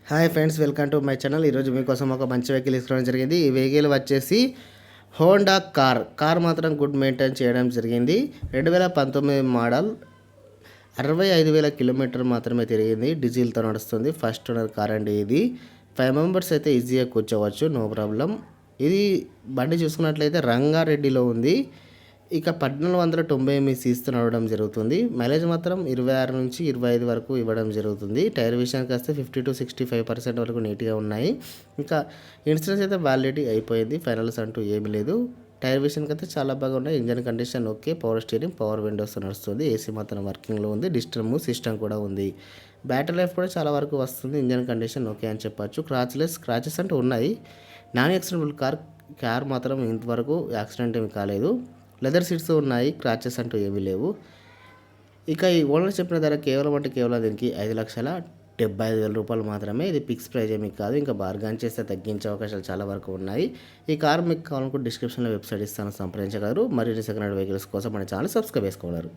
Hi friends, welcome to my channel. ఈరోజు మీకోసం ఒక మంచి వెహికల్ తీసుకోవడం జరిగింది. ఈ వెహికల్ వచ్చేసి హోండా కార్ మాత్రం గుడ్ మెయింటైన్ చేయడం జరిగింది. 2019 మోడల్, 65,000 కిలోమీటర్ మాత్రమే తిరిగింది. డీజిల్తో నడుస్తుంది. ఫస్ట్ ఓనర్ కార్ అండి ఇది. 5 మెంబర్స్ అయితే ఈజీగా కూర్చోవచ్చు, నో ప్రాబ్లం. ఇది బండి చూసుకున్నట్లయితే రంగారెడ్డిలో ఉంది. ఇక 1490 ఎంఈసీస్తో నడవడం జరుగుతుంది. మైలేజ్ మాత్రం 26 నుంచి 25 వరకు ఇవ్వడం జరుగుతుంది. టైర్ విషయానికి వస్తే 50 to 65% వరకు నీట్గా ఉన్నాయి. ఇంకా ఇన్సూరెన్స్ అయితే వ్యాలిడిటీ అయిపోయింది. ఫైనల్స్ అంటూ ఏమీ లేదు. టైర్ విషయానికి అయితే చాలా బాగా ఉన్నాయి. Engine condition okay. Power steering, power Windows నడుస్తుంది. ఏసీ మాత్రం వర్కింగ్లో ఉంది. డిజిటల్ సిస్టమ్ కూడా ఉంది. బ్యాటరీ లైఫ్ కూడా చాలా వరకు వస్తుంది. ఇంజన్ కండిషన్ ఓకే అని చెప్పచ్చు. స్క్రాచెస్ అంటూ ఉన్నాయి. నాన్ యాక్సిడెంటబుల్ కార్ మాత్రం ఇంతవరకు యాక్సిడెంట్ ఏమి కాలేదు. లెదర్ సీట్స్ ఉన్నాయి. క్రాచెస్ అంటూ ఏమీ లేవు. ఇక ఈ ఓనర్ చెప్పిన ధర కేవలం దీనికి 5,75,000 రూపాయలు మాత్రమే. ఇది ఫిక్స్ ప్రైజ్ ఏమీ కాదు. ఇంకా బార్గాన్ చేస్తే తగ్గించే అవకాశాలు చాలా వరకు ఉన్నాయి. ఈ కార్ మీకు కావాలనుకుంటే డిస్క్రిప్షన్లో వెబ్సైట్ ఇస్తాను, సంప్రదించగలరు. మరిన్ని సెకండ్ హ్యాండ్ వెహికల్స్ కోసం మన ఛానల్ సబ్స్క్రైబ్ చేసుకోగలరు.